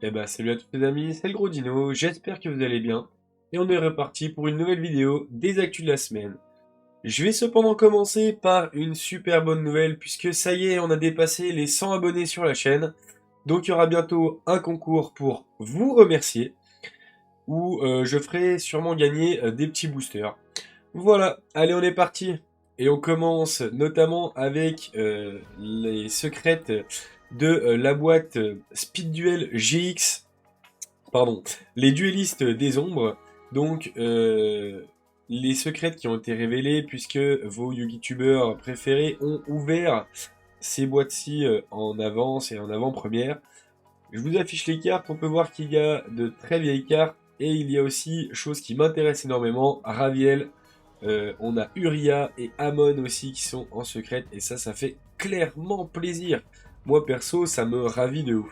Eh ben, salut à tous les amis, c'est le gros Dino, j'espère que vous allez bien. Et on est reparti pour une nouvelle vidéo des actus de la semaine. Je vais cependant commencer par une super bonne nouvelle, puisque ça y est, on a dépassé les 100 abonnés sur la chaîne. Donc il y aura bientôt un concours pour vous remercier, où je ferai sûrement gagner des petits boosters. Voilà, allez on est parti. Et on commence notamment avec les secrètes de la boîte Speed Duel GX. Pardon, les duellistes des ombres, donc les secrets qui ont été révélés puisque vos YouTubeurs préférés ont ouvert ces boîtes-ci en avance et en avant-première. Je vous affiche les cartes, on peut voir qu'il y a de très vieilles cartes et il y a aussi, chose qui m'intéresse énormément, Raviel, on a Uria et Amon aussi qui sont en secret et ça fait clairement plaisir. Moi perso, ça me ravit de ouf.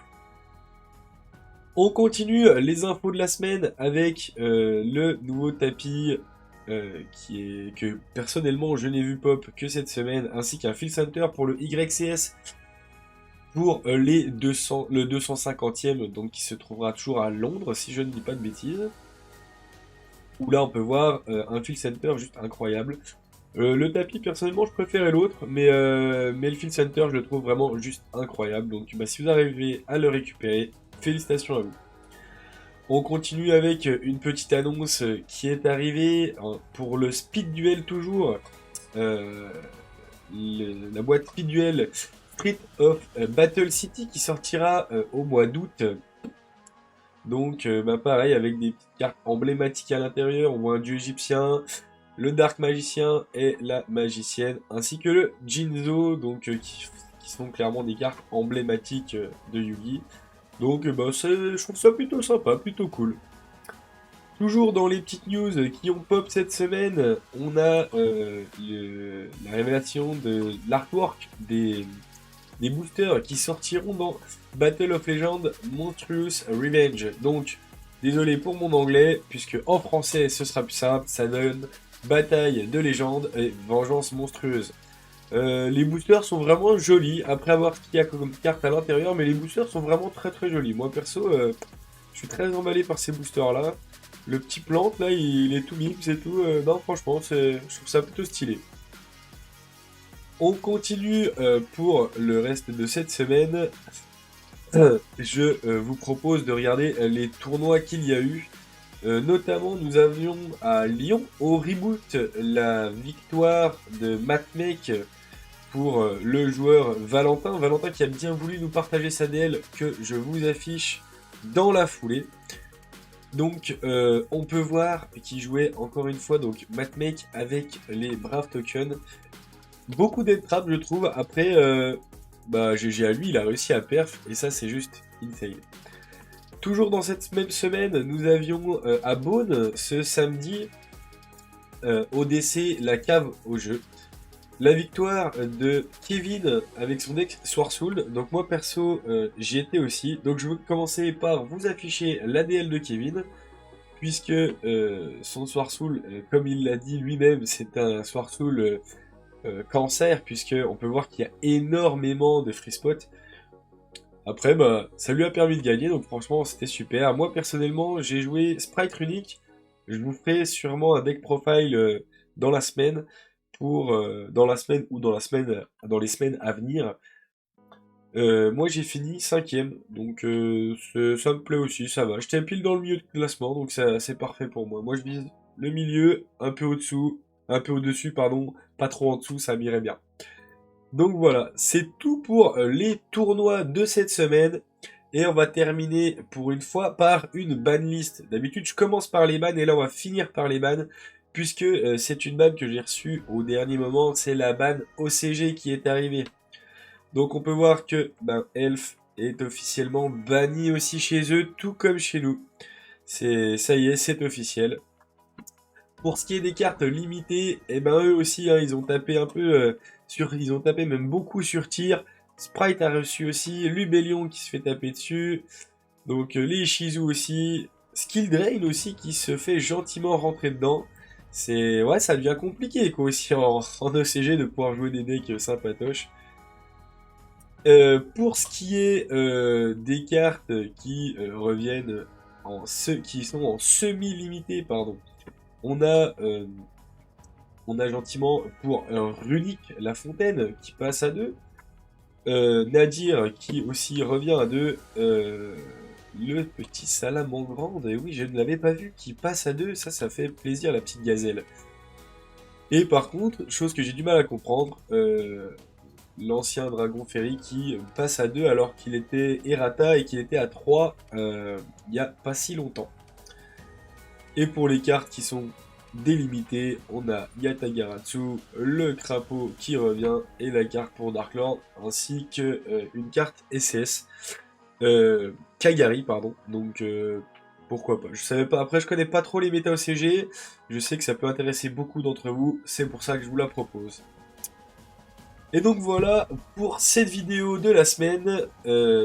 On continue les infos de la semaine avec le nouveau tapis que personnellement je n'ai vu pop que cette semaine, ainsi qu'un Field Center pour le YCS pour le 250e, donc qui se trouvera toujours à Londres si je ne dis pas de bêtises. Où là on peut voir un Field Center juste incroyable. Le tapis personnellement je préférais l'autre, mais le Field Center je le trouve vraiment juste incroyable. Donc bah, si vous arrivez à le récupérer, félicitations à vous. On continue avec une petite annonce qui est arrivée pour le Speed Duel toujours. Euh, la boîte Speed Duel Street of Battle City qui sortira au mois d'août. Donc bah pareil avec des petites cartes emblématiques à l'intérieur. On voit un dieu égyptien, le Dark Magicien et la Magicienne, ainsi que le Jinzo, donc qui sont clairement des cartes emblématiques de Yugi. Donc bah, je trouve ça plutôt sympa, plutôt cool. Toujours dans les petites news qui ont pop cette semaine, on a la révélation de l'artwork des boosters qui sortiront dans Battle of Legends Monstrous Revenge. Donc, désolé pour mon anglais, puisque en français ce sera plus simple, ça donne Bataille de légende et Vengeance monstrueuse. Les boosters sont vraiment jolis, après avoir ce qu'il y a comme carte à l'intérieur, mais les boosters sont vraiment très très jolis. Moi perso, je suis très emballé par ces boosters là. Le petit plante là, il est tout mignon, c'est tout. Non, franchement, je trouve ça plutôt stylé. On continue pour le reste de cette semaine. Je vous propose de regarder les tournois qu'il y a eu. Notamment, nous avions à Lyon, au reboot, la victoire de Matmec pour le joueur Valentin. Valentin qui a bien voulu nous partager sa DL que je vous affiche dans la foulée. Donc on peut voir qu'il jouait encore une fois donc Matmake avec les Brave Tokens. Beaucoup d'entraves je trouve. Après bah GG à lui, il a réussi à perf et ça c'est juste insane. Toujours dans cette même semaine, nous avions à Beaune ce samedi ODC la cave au jeu. La victoire de Kevin avec son deck Soursoul. Donc moi perso j'y étais aussi. Donc je vais commencer par vous afficher l'ADL de Kevin. Puisque son Soursoul, comme il l'a dit lui-même, c'est un Soursoul cancer, puisque on peut voir qu'il y a énormément de free spots. Après, bah, ça lui a permis de gagner, donc franchement, c'était super. Moi, personnellement, j'ai joué Sprite Runic. Je vous ferai sûrement un deck profile dans la semaine, dans la semaine ou dans les semaines à venir. Moi j'ai fini cinquième, donc ça me plaît aussi, ça va. J'étais pile dans le milieu de classement, donc ça c'est parfait pour moi. Moi je vise le milieu, un peu au-dessous, un peu au-dessus, pardon, pas trop en dessous, ça m'irait bien. Donc voilà, c'est tout pour les tournois de cette semaine. Et on va terminer pour une fois par une banlist. D'habitude je commence par les bans et là on va finir par les bans. Puisque c'est une ban que j'ai reçue au dernier moment, c'est la ban OCG qui est arrivée. Donc on peut voir que Elf est officiellement banni aussi chez eux, tout comme chez nous. Ça y est, c'est officiel. Pour ce qui est des cartes limitées, et ben eux aussi, hein, ils ont tapé un peu ils ont tapé même beaucoup sur tir. Sprite a reçu aussi, Lubellion qui se fait taper dessus. Donc les Ishizu aussi, Skill Drain aussi qui se fait gentiment rentrer dedans. Ouais, ça devient compliqué quoi aussi en OCG de pouvoir jouer des decks sympatoches. Pour ce qui est des cartes qui reviennent qui sont en semi-limité, pardon, on a, euh, on a gentiment pour Runic La Fontaine qui passe à 2, Nadir qui aussi revient à 2, le petit Salamangrande, et oui, je ne l'avais pas vu, qui passe à 2, ça fait plaisir la petite gazelle. Et par contre, chose que j'ai du mal à comprendre, l'ancien Dragon Ferry qui passe à 2 alors qu'il était errata et qu'il était à 3 il n'y a pas si longtemps. Et pour les cartes qui sont délimitées, on a Yatagaratsu, le crapaud qui revient, et la carte pour Darkland, ainsi que une carte SS, Kagari, pardon, donc pourquoi pas. Je savais pas, après je connais pas trop les méta OCG, je sais que ça peut intéresser beaucoup d'entre vous, c'est pour ça que je vous la propose. Et donc voilà pour cette vidéo de la semaine.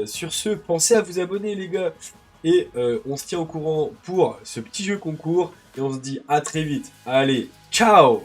Sur ce, pensez à vous abonner les gars. Et on se tient au courant pour ce petit jeu concours. Et on se dit à très vite. Allez, ciao!